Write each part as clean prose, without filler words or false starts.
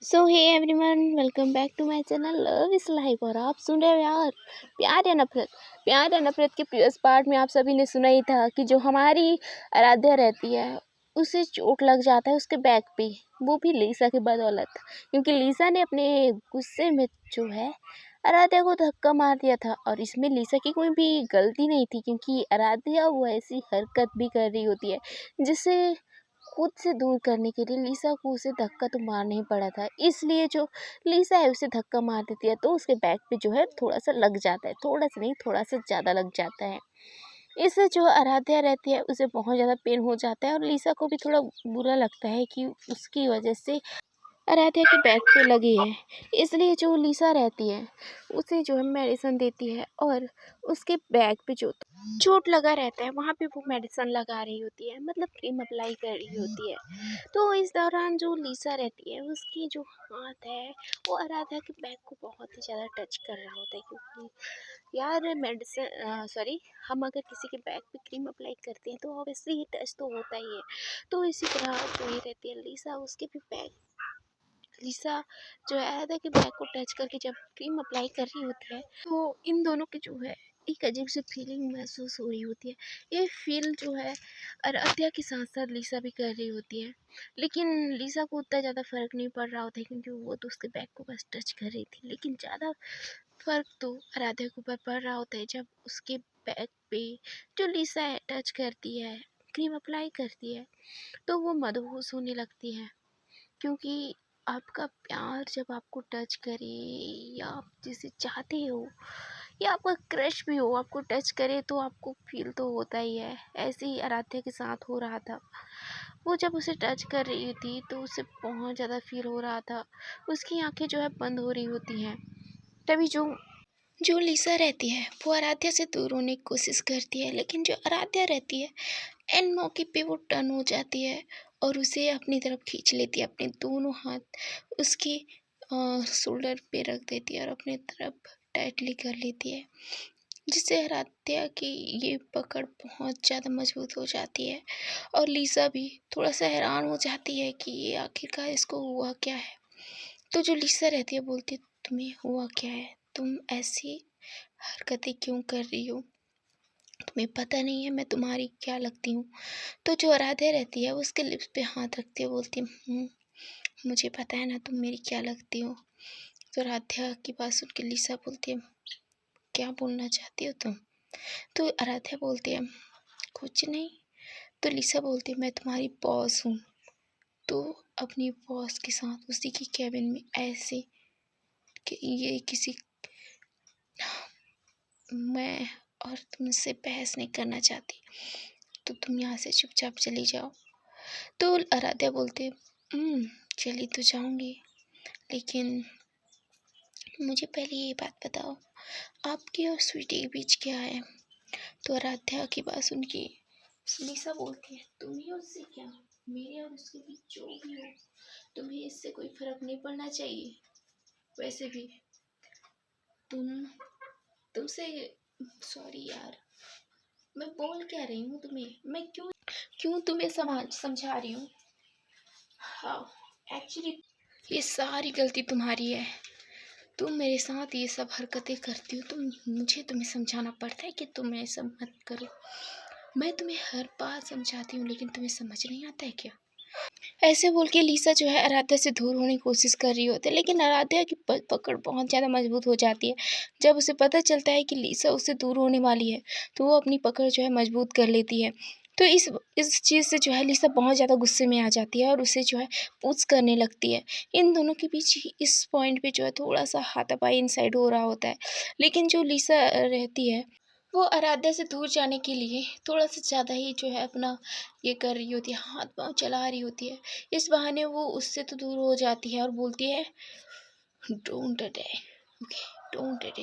So hey everyone, welcome back to my channel love is life. और आप सुन रहे हो यार प्यार या नफरत के प्रीवियस पार्ट में आप सभी ने सुना ही था कि जो हमारी आराध्या रहती है उसे चोट लग जाता है उसके बैक पे, वो भी लीसा की बदौलत। क्योंकि लीसा ने अपने गुस्से में जो है आराध्या को धक्का मार दिया था और इसमें लीसा की कोई भी गलती नहीं थी, क्योंकि आराध्या वो ऐसी हरकत भी कर रही होती है जिससे खुद से दूर करने के लिए लीसा को उसे धक्का तो मारना ही पड़ा था। इसलिए जो लीसा है उसे धक्का मार देती है तो उसके बैक पे जो है थोड़ा सा लग जाता है, थोड़ा सा नहीं थोड़ा सा ज़्यादा लग जाता है। इससे जो आराध्या रहती है उसे बहुत ज़्यादा पेन हो जाता है और लीसा को भी थोड़ा बुरा लगता है कि उसकी वजह से आराध्या के बैक पे लगी है। इसलिए जो लीसा रहती है उसे जो है मेडिसिन देती है और उसके बैक पे जो चोट लगा रहता है वहाँ पे वो मेडिसिन लगा रही होती है, मतलब क्रीम अप्लाई कर रही होती है। तो इस दौरान जो लीसा रहती है उसकी जो हाथ है वो आराध्या के बैक को बहुत ही ज़्यादा टच कर रहा होता है, क्योंकि यार मेडिसिन सॉरी, हम अगर किसी के बैक पे क्रीम अप्लाई करते हैं तो ऑब्वियसली ये टच तो होता ही है। तो इसी तरह जो ये रहती है लीसा, उसके भी बैक लीसा जो है आराध्या के बैक को टच करके जब क्रीम अप्लाई कर रही होती है तो इन दोनों की जो है एक अजीब सी फीलिंग महसूस हो रही होती है। ये फील जो है आराध्या के साथ साथ लीसा भी कर रही होती है, लेकिन लीसा को उतना ज़्यादा फ़र्क नहीं पड़ रहा होता है क्योंकि वो तो उसके बैक को बस टच कर रही थी। लेकिन ज़्यादा फ़र्क तो आराध्या के ऊपर पड़ रहा होता है जब उसके बैक पे जो लीसा है टच करती है, क्रीम अप्लाई करती है, तो वो मदहोश होने लगती है। क्योंकि आपका प्यार जब आपको टच करे या आप जिसे चाहते हो या आपका क्रश भी हो आपको टच करे तो आपको फील तो होता ही है। ऐसे ही आराध्या के साथ हो रहा था। वो जब उसे टच कर रही थी तो उसे बहुत ज़्यादा फील हो रहा था। उसकी आंखें जो है बंद हो रही होती हैं। तभी जो जो लीसा रहती है वो आराध्या से दूर होने की कोशिश करती है, लेकिन जो आराध्या रहती है एंड मौके पे वो टर्न हो जाती है और उसे अपनी तरफ खींच लेती है। अपने दोनों हाथ उसके शोल्डर पे रख देती है और अपनी तरफ टाइटली कर लेती है, जिससे आराध्या की ये पकड़ बहुत ज़्यादा मजबूत हो जाती है। और लीसा भी थोड़ा सा हैरान हो जाती है कि ये आखिरकार इसको हुआ क्या है। तो जो लीसा रहती है बोलती है, तुम्हें हुआ क्या है, तुम ऐसी हरकतें क्यों कर रही हो, तुम्हें पता नहीं है मैं तुम्हारी क्या लगती हूँ। तो जो आराध्या रहती है वो उसके लिप्स पे हाथ रखती है, बोलती है मुझे पता है ना तुम मेरी क्या लगती हो। तो आराध्या की बात सुन के लीसा बोलती है, क्या बोलना चाहती हो तुम। तो आराध्या बोलती है, कुछ नहीं। तो लीसा बोलती है, मैं तुम्हारी बॉस हूँ। तो अपनी बॉस के साथ उसी की कैबिन में ऐसे कि ये किसी मैं और तुमसे बहस नहीं करना चाहती, तो तुम यहाँ से चुपचाप चली जाओ। तो आराध्या बोलती है, चली तो जाऊँगी, लेकिन मुझे पहले ये बात बताओ, आपकी और स्वीटी के बीच क्या है। तो आराध्या की बात सुन के लीसा बोलती है, तुम्हें उससे क्या, मेरे और उसके बीच जो भी हो तुम्हें इससे कोई फर्क नहीं पड़ना चाहिए। वैसे भी तुमसे सॉरी यार, मैं बोल क्या रही हूँ तुम्हें, मैं क्यों क्यों तुम्हें समझा रही हूँ। हाँ, एक्चुअली ये सारी गलती तुम्हारी है। तुम मेरे साथ ये सब हरकतें करती हो तो मुझे तुम्हें समझाना पड़ता है कि तुम ऐसा मत करो। मैं तुम्हें हर बार समझाती हूँ लेकिन तुम्हें समझ नहीं आता है क्या। ऐसे बोल के लीसा जो है आराध्या से दूर होने की कोशिश कर रही होती है, लेकिन आराध्या की पकड़ बहुत ज़्यादा मजबूत हो जाती है। जब उसे पता चलता है कि लीसा उससे दूर होने वाली है तो वो अपनी पकड़ जो है मजबूत कर लेती है। तो इस चीज़ से जो है लीसा बहुत ज़्यादा गुस्से में आ जाती है और उसे जो है पुश करने लगती है। इन दोनों के बीच इस पॉइंट पे जो है थोड़ा सा हाथापाई इनसाइड हो रहा होता है, लेकिन जो लीसा रहती है वो आराध्या से दूर जाने के लिए थोड़ा सा ज़्यादा ही जो है अपना ये कर रही होती है, हाथ पाँव चला रही होती है। इस बहाने वो उससे तो दूर हो जाती है और बोलती है, don't touch, okay, don't touch.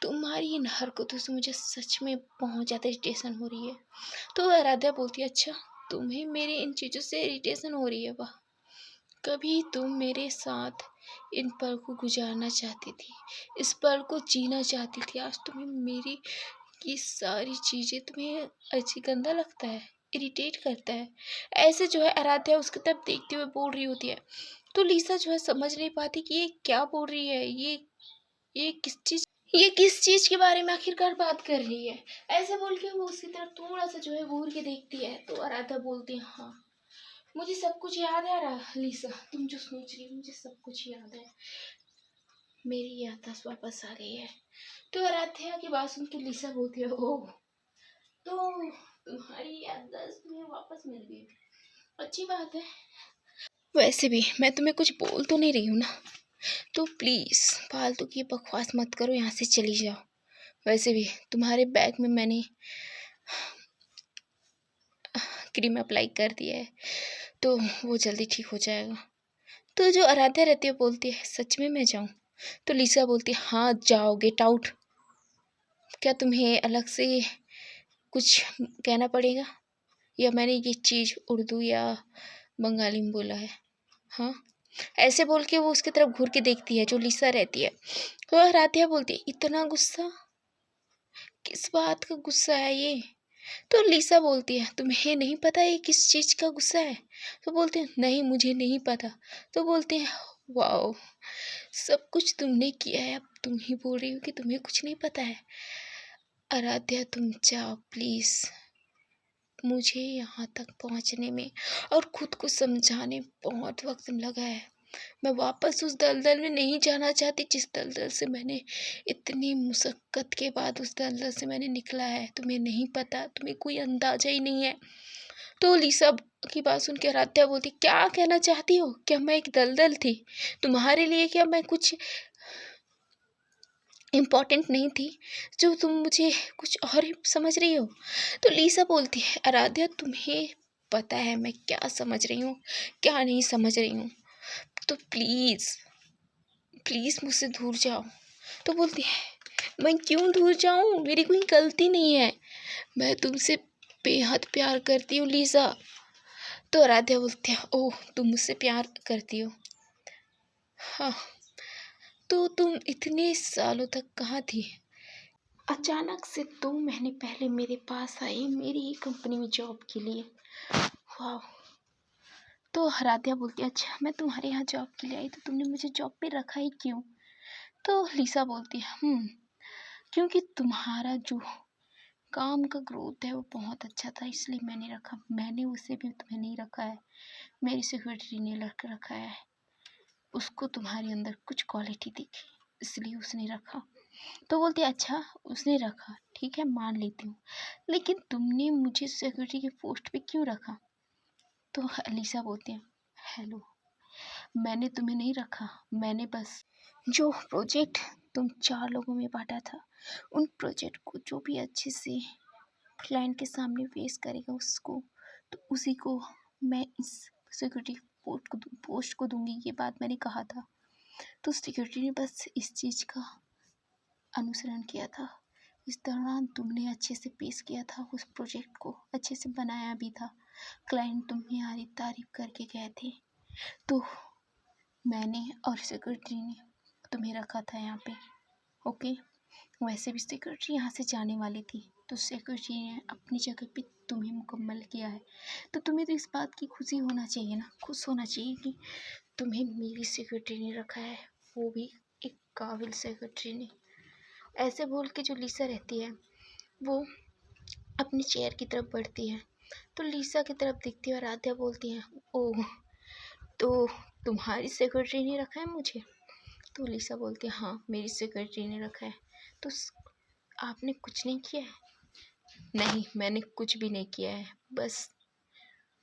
तुम्हारी इन हरकतों से मुझे सच में बहुत ज़्यादा इरिटेशन हो रही है। तो आराध्या बोलती है, अच्छा तुम्हें मेरे इन चीज़ों से इरिटेशन हो रही है, वाह। कभी तुम मेरे साथ इन पल को गुजारना चाहती थी, इस पल को जीना चाहती थी, आज तुम्हें मेरी ये सारी चीज़ें तुम्हें अच्छी गंदा लगता है, इरिटेट करता है। ऐसे जो है आराध्या उसकी तरफ देखते हुए बोल रही होती है। तो लिसा जो है समझ नहीं पाती कि ये क्या बोल रही है, ये किस चीज के बारे में आखिरकार बात कर रही है। ऐसे बोल के वो उसकी तरफ थोड़ा सा जो है घूर के देखती है। तो आराध्या बोलती है, हाँ मुझे सब कुछ याद है लिसा, तुम जो सोच रही हो मुझे सब कुछ याद है, मेरी याददाश्त वापस आ गई है। तो आराध्या की बात सुन के लिसा बोलती है, ओह तो तुम्हारी याददाश्त तुम्हें वापस मिल गई, अच्छी बात है। वैसे भी मैं तुम्हें कुछ बोल तो नहीं रही हूँ ना, तो प्लीज़ फालतू की बकवास मत करो, यहाँ से चली जाओ। वैसे भी तुम्हारे बैग में मैंने क्रीम अप्लाई कर दिया है, तो वो जल्दी ठीक हो जाएगा। तो जो आराध्या रहती है बोलती है, सच में मैं जाऊँ? तो लिसा बोलती है, हाँ जाओ, गेट आउट। क्या तुम्हें अलग से कुछ कहना पड़ेगा, या मैंने ये चीज़ उर्दू या बंगाली में बोला है? हाँ, ऐसे बोल के वो उसकी तरफ घूर के देखती है जो लिसा रहती है। तो आराध्या बोलती है, इतना गुस्सा, किस बात का गुस्सा है ये? तो लिसा बोलती है, तुम्हें नहीं पता ये किस चीज़ का गुस्सा है? तो बोलते हैं, नहीं मुझे नहीं पता। तो बोलते हैं, वाओ सब कुछ तुमने किया है, अब तुम ही बोल रही हो कि तुम्हें कुछ नहीं पता है। आराध्या तुम जाओ प्लीज़, मुझे यहाँ तक पहुँचने में और खुद को समझाने में बहुत वक्त लगा है। मैं वापस उस दलदल में नहीं जाना चाहती जिस दलदल से मैंने इतनी मुशक्क़त के बाद उस दलदल से मैंने निकला है। तुम्हें नहीं पता, तुम्हें कोई अंदाज़ा ही नहीं है। तो लिसा की बात सुन के आराध्या बोलती, क्या कहना चाहती हो? क्या मैं एक दलदल थी तुम्हारे लिए? क्या मैं कुछ इम्पोर्टेंट नहीं थी जो तुम मुझे कुछ और ही समझ रही हो? तो लिसा बोलती है, आराध्या तुम्हें पता है मैं क्या समझ रही हूँ, क्या नहीं समझ रही हूँ, तो प्लीज़ प्लीज़ मुझसे दूर जाओ। तो बोलती है, मैं क्यों दूर जाऊँ, मेरी कोई गलती नहीं है, मैं तुमसे बेहद प्यार करती हूँ लिसा। तो आराध्या बोलती है, ओह तुम मुझसे प्यार करती हो? हाँ, तो तुम इतने सालों तक कहाँ थी? अचानक से 2 महीने पहले मेरे पास आई मेरी ही कंपनी में जॉब के लिए। वाह। तो आराध्या बोलती है, अच्छा मैं तुम्हारे यहाँ जॉब के लिए आई, तो तुमने मुझे जॉब पे रखा ही क्यों? तो लिसा बोलती है, क्योंकि तुम्हारा जो काम का ग्रोथ है वो बहुत अच्छा था, इसलिए मैंने रखा। मैंने उसे भी तुम्हें नहीं रखा है, मेरी सिक्योरिटी ने रखा है। उसको तुम्हारे अंदर कुछ क्वालिटी दिखी, इसलिए उसने रखा। तो बोलती है, अच्छा उसने रखा, ठीक है मान लेती हूँ, लेकिन तुमने मुझे सिक्योरिटी की पोस्ट पे क्यों रखा? तो लिसा बोलती है, हेलो मैंने तुम्हें नहीं रखा, मैंने बस जो प्रोजेक्ट तुम 4 लोगों में बांटा था, उन प्रोजेक्ट को जो भी अच्छे से क्लाइंट के सामने पेश करेगा उसको, तो उसी को मैं इस सिक्योरिटी पोस्ट को दूंगी, ये बात मैंने कहा था। तो सिक्योरिटी ने बस इस चीज़ का अनुसरण किया था। इस दौरान तुमने अच्छे से पेश किया था, उस प्रोजेक्ट को अच्छे से बनाया भी था, क्लाइंट तुम्हारी तारीफ करके गए थे, तो मैंने और सिक्योरिटी ने तुम्हें रखा था यहाँ पे। ओके, वैसे भी सिक्योरिटी यहाँ से जाने वाली थी, तो सिक्योरिटी ने अपनी जगह पे तुम्हें मुकम्मल किया है, तो तुम्हें तो इस बात की खुशी होना चाहिए ना, खुश होना चाहिए कि तुम्हें मेरी सिक्योरिटी ने रखा है, वो भी एक काबिल सिक्योरिटी ने। ऐसे बोल के जो लिसा रहती है वो अपनी चेयर की तरफ बढ़ती है, तो लिसा की तरफ दिखती है और आराध्या बोलती है, ओह तो तुम्हारी सिक्योरिटी ने रखा है मुझे? तो लिसा बोलती है, हाँ मेरी सिक्योरिटी ने रखा है। तो आपने कुछ नहीं किया है? नहीं मैंने कुछ भी नहीं किया है, बस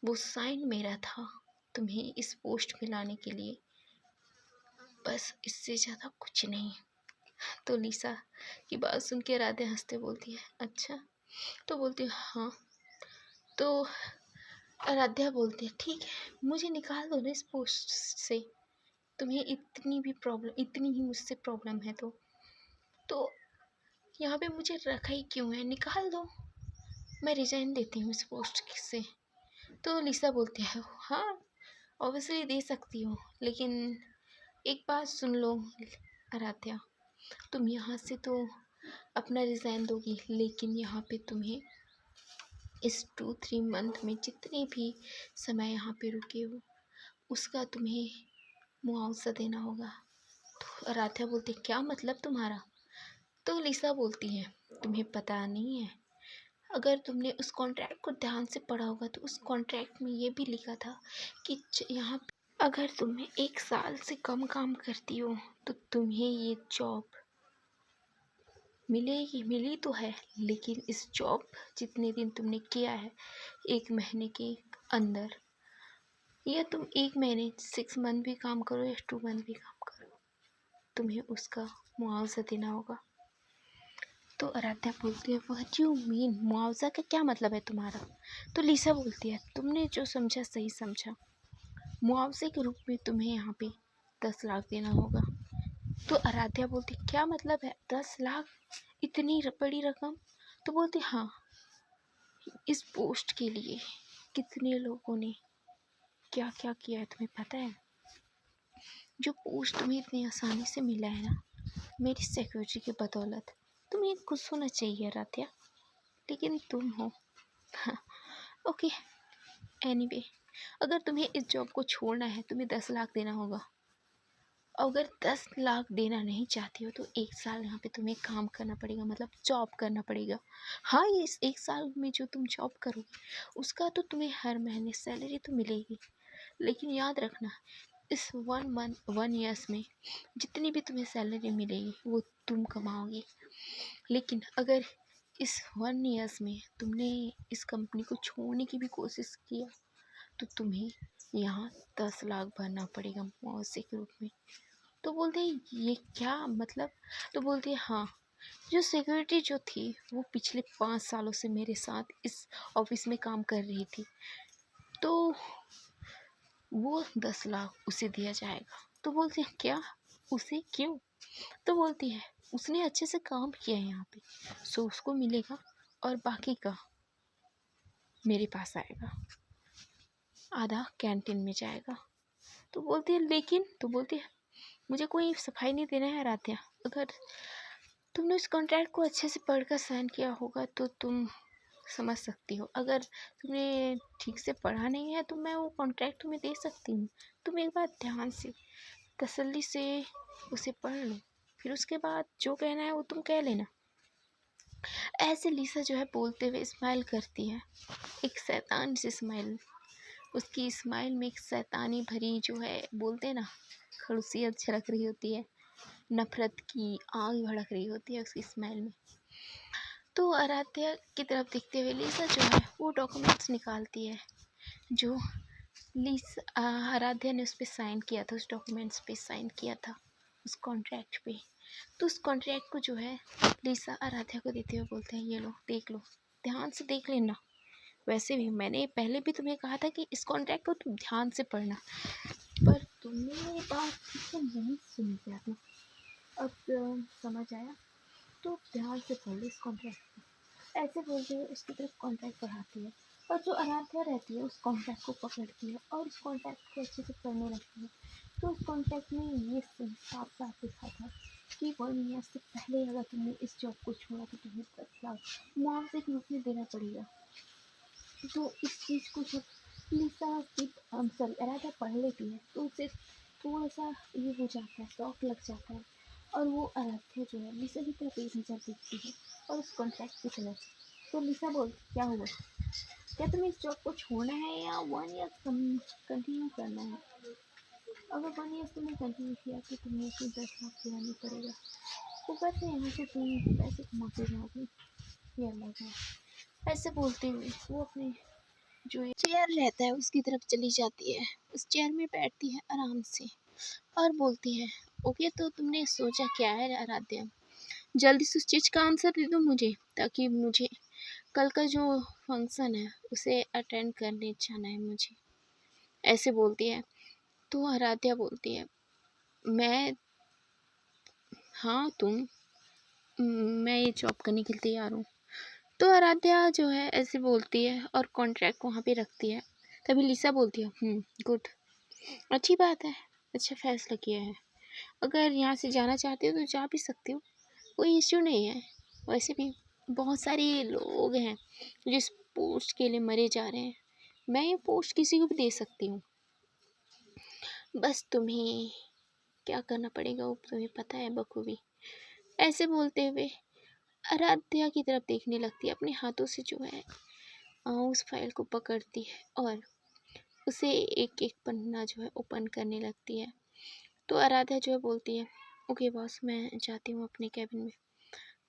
वो साइन मेरा था तुम्हें इस पोस्ट में लाने के लिए, बस इससे ज़्यादा कुछ नहीं। तो लिसा की बात सुन के आराध्या हंसते बोलती है, अच्छा? तो बोलती है, हाँ। तो आराध्या बोलती है, ठीक है मुझे निकाल दो ना इस पोस्ट से, तुम्हें इतनी ही मुझसे प्रॉब्लम है तो यहाँ पे मुझे रखा ही क्यों है, निकाल दो, मैं रिजाइन देती हूँ इस पोस्ट से। तो लिसा बोलती है, हाँ ऑब्वियसली दे सकती हो, लेकिन एक बात सुन लो आराध्या, तुम यहाँ से तो अपना रिज़ाइन दोगी, लेकिन यहाँ पे तुम्हें इस 2-3 मंथ में जितने भी समय यहाँ पे रुके हो उसका तुम्हें मुआवजा देना होगा। तो आराध्या बोलती क्या मतलब तुम्हारा? तो लिसा बोलती है तुम्हें पता नहीं है, अगर तुमने उस कॉन्ट्रैक्ट को ध्यान से पढ़ा होगा तो उस कॉन्ट्रैक्ट में ये भी लिखा था कि यहाँ अगर तुम्हें 1 साल से कम काम करती हो तो तुम्हें ये जॉब मिलेगी। मिली तो है, लेकिन इस जॉब जितने दिन तुमने किया है 1 महीने के अंदर, या तुम 1 महीने 6 मंथ भी काम करो या 2 मंथ भी काम करो, तुम्हें उसका मुआवजा देना होगा। तो आराध्या बोलती है व्हाट यू मीन, मुआवजा का क्या मतलब है तुम्हारा? तो लिसा बोलती है तुमने जो समझा सही समझा, मुआवजे के रूप में तुम्हें यहाँ पे 10 लाख देना होगा। तो आराध्या बोलती क्या मतलब है 10 लाख, इतनी बड़ी रकम? तो बोलती हाँ, इस पोस्ट के लिए कितने लोगों ने क्या क्या किया है तुम्हें पता है? जो पोस्ट तुम्हें इतनी आसानी से मिला है ना, मेरी सिक्योरिटी की बदौलत। तुम्हें खुश होना चाहिए आराध्या, लेकिन तुम हो ओके एनीवे, अगर तुम्हें इस जॉब को छोड़ना है तुम्हें 10 लाख देना होगा। अगर 10 लाख देना नहीं चाहती हो तो 1 साल यहाँ पे तुम्हें काम करना पड़ेगा, मतलब जॉब करना पड़ेगा। हाँ, इस 1 साल में जो तुम जॉब करोगे उसका तो तुम्हें हर महीने सैलरी तो मिलेगी, लेकिन याद रखना इस 1 ईयर्स में जितनी भी तुम्हें सैलरी मिलेगी वो तुम कमाओगी। लेकिन अगर इस 1 ईयर्स में तुमने इस कंपनी को छोड़ने की भी कोशिश किया तो तुम्हें यहाँ 10 लाख भरना पड़ेगा मुआवजे के रूप में। तो बोलते हैं ये क्या मतलब? तो बोलते हैं हाँ, जो सिक्योरिटी जो थी वो पिछले 5 सालों से मेरे साथ इस ऑफिस में काम कर रही थी, तो वो 10 लाख उसे दिया जाएगा। तो बोलते हैं क्या, उसे क्यों? तो बोलती है उसने अच्छे से काम किया है यहाँ पे, सो उसको मिलेगा और बाकी का मेरे पास आएगा, आधा कैंटीन में जाएगा। तो बोलती है लेकिन, तो बोलती है मुझे कोई सफाई नहीं देना है आराध्या, अगर तुमने उस कॉन्ट्रैक्ट को अच्छे से पढ़कर साइन किया होगा तो तुम समझ सकती हो। अगर तुमने ठीक से पढ़ा नहीं है तो मैं वो कॉन्ट्रैक्ट तुम्हें दे सकती हूँ, तुम एक बार ध्यान से तसल्ली से उसे पढ़ लो, फिर उसके बाद जो कहना है वो तुम कह लेना। ऐसे लिसा जो है बोलते हुए स्माइल करती है, एक शैतान सी स्माइल। उसकी स्माइल में एक शैतानी भरी जो है बोलते हैं ना खड़ूसियत झलक रही होती है, नफरत की आग भड़क रही होती है उसकी स्माइल में। तो आराध्या की तरफ देखते हुए लिसा जो है वो डॉक्यूमेंट्स निकालती है जो आराध्या ने उस पर साइन किया था, उस डॉक्यूमेंट्स पे साइन किया था उस कॉन्ट्रैक्ट पे। तो उस कॉन्ट्रैक्ट को जो है लिसा आराध्या को देते हुए बोलते हैं ये लो देख लो, ध्यान से देख लेना। वैसे भी मैंने पहले भी तुम्हें कहा था कि इस कॉन्ट्रैक्ट को तुम ध्यान से पढ़ना, पर तुमने ये बात ठीक से नहीं सुनी क्या थी। अब समझ आया, तो ध्यान से पढ़ लो इस कॉन्ट्रैक्ट को। ऐसे बोलते हुए उसकी तरफ कॉन्ट्रैक्ट पढ़ाती है, और जो आराध्या रहती है उस कॉन्ट्रैक्ट को पकड़ती है और उस कॉन्ट्रैक्ट को अच्छे से पढ़ने लगती है। तो उस कॉन्ट्रैक्ट में ये साफ साफ लिखा था कि 1 ईयर से पहले अगर तुमने इस जॉब को छोड़ा तो तुम्हें 10 लाख मुआवजे के रूप में देना पड़ेगा। तो इस चीज़ को जब लिसा सॉरी आराध्या पढ़ लेती है तो उसे थोड़ा सा ये हो जाता है, शौक लग जाता है, और वो आराध्या जो है लिसा की तरफ एक नज़र देखती है और उस कॉन्ट्रैक्ट की तरफ। तो लिसा बोलती क्या हुआ, क्या तुम्हें इस जॉब को छोड़ना है या 1 ईयर कंटिन्यू करना है? अगर 1 ईयर तुमने कंटिन्यू किया तो तुम्हें फिर 10 लाख देना नहीं पड़ेगा, ऊपर से यहाँ से तुम पैसे कमाते जाओगे, ये अलग है। ऐसे बोलते हुए वो अपने जो चेयर रहता है उसकी तरफ चली जाती है, उस चेयर में बैठती है आराम से और बोलती है ओके, तो तुमने सोचा क्या है आराध्या, जल्दी से उस चीज़ का आंसर दे दो मुझे, ताकि मुझे कल का जो फंक्शन है उसे अटेंड करने जाना है मुझे। ऐसे बोलती है। तो आराध्या बोलती है मैं, हाँ तुम, मैं ये जॉब करने के लिए तैयार हूँ। तो आराध्या जो है ऐसे बोलती है और कॉन्ट्रैक्ट को वहाँ पे रखती है। तभी लिसा बोलती है गुड, अच्छी बात है, अच्छा फैसला किया है, अगर यहाँ से जाना चाहते हो तो जा भी सकते हो, कोई इश्यू नहीं है। वैसे भी बहुत सारे लोग हैं जिस पोस्ट के लिए मरे जा रहे हैं, मैं ये पोस्ट किसी को भी दे सकती हूँ। बस तुम्हें क्या करना पड़ेगा वो तुम्हें पता है बखूबी। ऐसे बोलते हुए आराध्या की तरफ देखने लगती है, अपने हाथों से जो है उस फाइल को पकड़ती है और उसे एक एक पन्ना जो है ओपन करने लगती है। तो आराध्या जो है बोलती है, ओके बॉस मैं जाती हूँ अपने कैबिन में।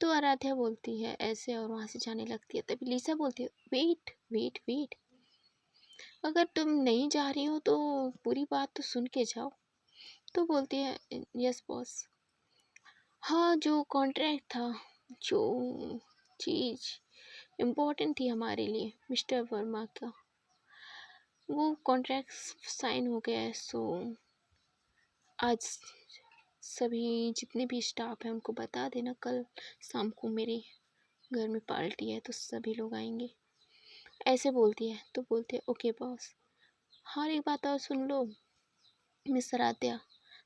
तो आराध्या बोलती है ऐसे और वहाँ से जाने लगती है। तभी लिसा बोलती है, वेट वेट वेट, अगर तुम नहीं जा रही हो तो पूरी बात तो सुन के जाओ। तो बोलती है, यस बॉस। हाँ, जो कॉन्ट्रैक्ट था, जो चीज़ इम्पोर्टेंट थी हमारे लिए मिस्टर वर्मा का, वो कॉन्ट्रैक्ट साइन हो गया है। सो आज सभी जितने भी स्टाफ हैं उनको बता देना, कल शाम को मेरे घर में पार्टी है तो सभी लोग आएंगे। ऐसे बोलती है। तो बोलती है, ओके बॉस। हाँ, एक बात और सुन लो मिस आराध्या।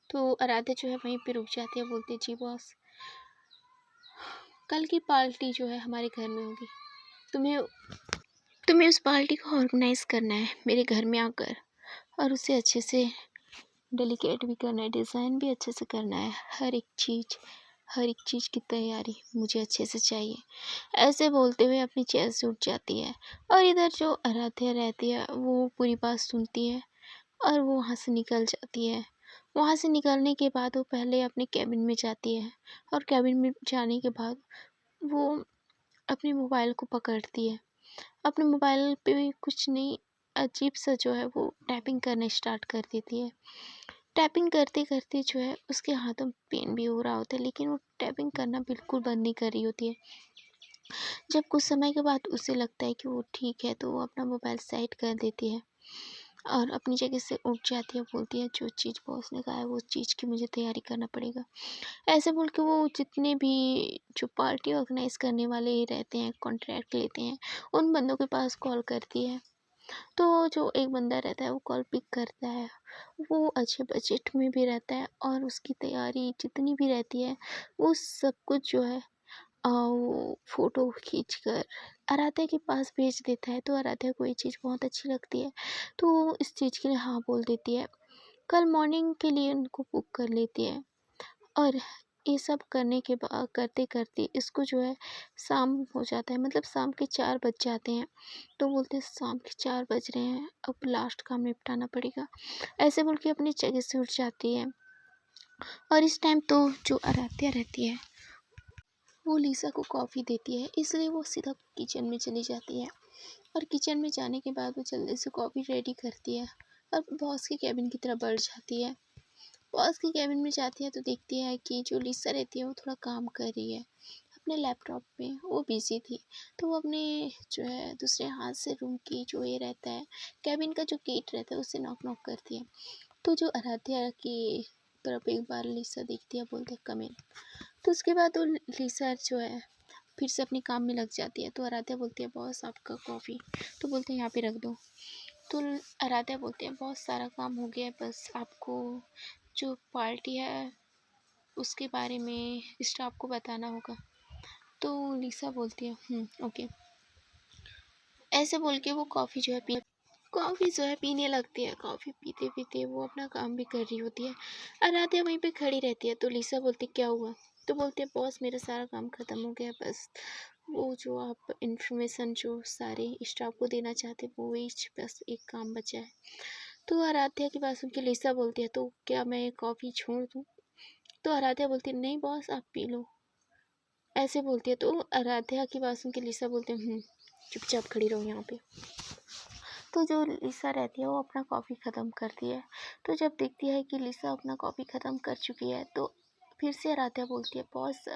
तो आराध्या जो है वहीं पे रुक जाती है, बोलती है, जी बॉस। कल की पार्टी जो है हमारे घर में होगी, तुम्हें तुम्हें उस पार्टी को ऑर्गेनाइज करना है मेरे घर में आकर, और उसे अच्छे से डेलिकेट भी करना है, डिज़ाइन भी अच्छे से करना है, हर एक चीज़ की तैयारी मुझे अच्छे से चाहिए। ऐसे बोलते हुए अपनी चेयर से उठ जाती है और इधर जो आराध्या रहती है वो पूरी बात सुनती है और वो वहाँ से निकल जाती है। वहाँ से निकलने के बाद वो पहले अपने कैबिन में जाती है और कैबिन में जाने के बाद वो अपने मोबाइल को पकड़ती है। अपने मोबाइल पे भी कुछ नहीं, अजीब सा जो है वो टाइपिंग करना स्टार्ट कर देती है। टाइपिंग करते करते जो है उसके हाथों में पेन भी हो रहा होता है, लेकिन वो टाइपिंग करना बिल्कुल बंद नहीं कर रही होती है। जब कुछ समय के बाद उसे लगता है कि वो ठीक है तो वो अपना मोबाइल साइड कर देती है और अपनी जगह से उठ जाती है। बोलती है, जो चीज़ बॉस ने कहा है वो चीज़ की मुझे तैयारी करना पड़ेगा। ऐसे बोल के वो जितने भी जो पार्टी ऑर्गेनाइज करने वाले रहते हैं, कॉन्ट्रैक्ट लेते हैं, उन बंदों के पास कॉल करती है। तो जो एक बंदा रहता है वो कॉल पिक करता है। वो अच्छे बजट में भी रहता है और उसकी तैयारी जितनी भी रहती है वो सब कुछ जो है वो फ़ोटो खींच कर आराध्या के पास भेज देता है। तो आराध्या को ये चीज़ बहुत अच्छी लगती है तो वो इस चीज़ के लिए हाँ बोल देती है। कल मॉर्निंग के लिए उनको बुक कर लेती है और ये सब करने के बाद करते करते इसको जो है शाम हो जाता है, मतलब शाम के 4 बज जाते हैं। तो बोलते हैं, शाम के 4 बज रहे हैं, अब लास्ट काम निपटाना पड़ेगा। ऐसे बोल के अपनी जगह से उठ जाती है और इस टाइम तो जो आराध्या रहती है वो लिसा को कॉफ़ी देती है, इसलिए वो सीधा किचन में चली जाती है और किचन में जाने के बाद वो जल्दी से कॉफ़ी रेडी करती है और बॉस के कैबिन की तरफ बढ़ जाती है। बॉस के कैबिन में जाती है तो देखती है कि जो लिसा रहती है वो थोड़ा काम कर रही है अपने लैपटॉप में, वो बिजी थी। तो वो अपने जो है दूसरे हाथ से रूम की जो ये रहता है कैबिन का जो गेट रहता है उससे नॉक नॉक करती है। तो जो आराध्या की तरफ एक बार लिसा देखती है, बोलते है, कम इन। तो उसके बाद वो लिसा जो है फिर से अपने काम में लग जाती है। तो आराध्या बोलती है, बॉस आपका कॉफ़ी। तो बोलते हैं, यहाँ पे रख दो। तो आराध्या बोलते हैं, बहुत सारा काम हो गया है, बस आपको जो पार्टी है उसके बारे में स्टाफ को बताना होगा। तो लिसा बोलती है, ओके। ऐसे बोल के वो कॉफ़ी जो है पीने लगती है। कॉफ़ी पीते पीते वो अपना काम भी कर रही होती है। आराध्या वहीं पे खड़ी रहती है। तो लिसा बोलती, क्या हुआ? तो बोलते हैं, बॉस मेरा सारा काम ख़त्म हो गया, बस वो जो आप इन्फॉर्मेशन जो सारे स्टाफ को देना चाहते वो ही बस एक काम बचा है। तो आराध्या की बात सुन के लिसा बोलती है, तो क्या मैं कॉफ़ी छोड़ दूँ? तो आराध्या बोलती है, नहीं बॉस आप पी लो। ऐसे बोलती है। तो आराध्या की बात सुन के लिसा बोलते हैं, चुपचाप खड़ी रहो यहाँ पे। तो जो लिसा रहती है वो अपना कॉफ़ी ख़त्म करती है। तो जब देखती है कि लिसा अपना कॉफ़ी ख़त्म कर चुकी है तो फिर से आराध्या बोलती है, बॉस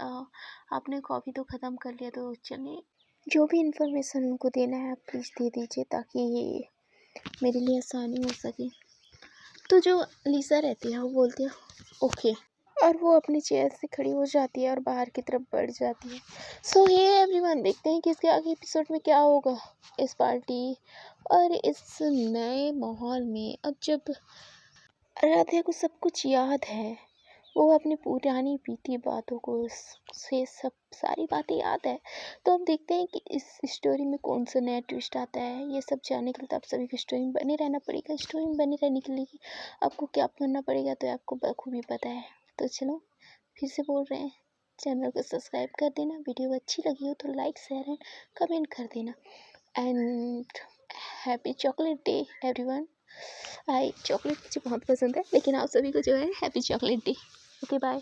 आपने कॉफ़ी तो ख़त्म कर लिया, तो चलिए जो भी इन्फॉर्मेशन उनको देना है आप प्लीज़ दे दीजिए ताकि ये मेरे लिए आसानी हो सके। तो जो लिसा रहती है वो बोलती है, ओके, और वो अपनी चेयर से खड़ी हो जाती है और बाहर की तरफ बढ़ जाती है। सो ये एवरीवन, देखते हैं कि इसके आगे एपिसोड में क्या होगा इस पार्टी और इस नए माहौल में। अब जब आराध्या को सब कुछ याद है वो अपनी पुरानी बीती बातों को से सब सारी बातें याद है। तो हम देखते हैं कि इस स्टोरी में कौन सा नया ट्विस्ट आता है। ये सब जानने के लिए तो आप सभी को स्टोरी में बने रहना पड़ेगा। स्टोरी में बने रहने के लिए आपको क्या करना पड़ेगा तो आपको बखूबी पता है। तो चलो फिर से बोल रहे हैं, चैनल को सब्सक्राइब कर देना। वीडियो अच्छी लगी हो तो लाइक शेयर एंड कमेंट कर देना। And happy chocolate day everyone. Chocolate मुझे बहुत पसंद है, लेकिन आप सभी को जो है happy chocolate day. Okay bye.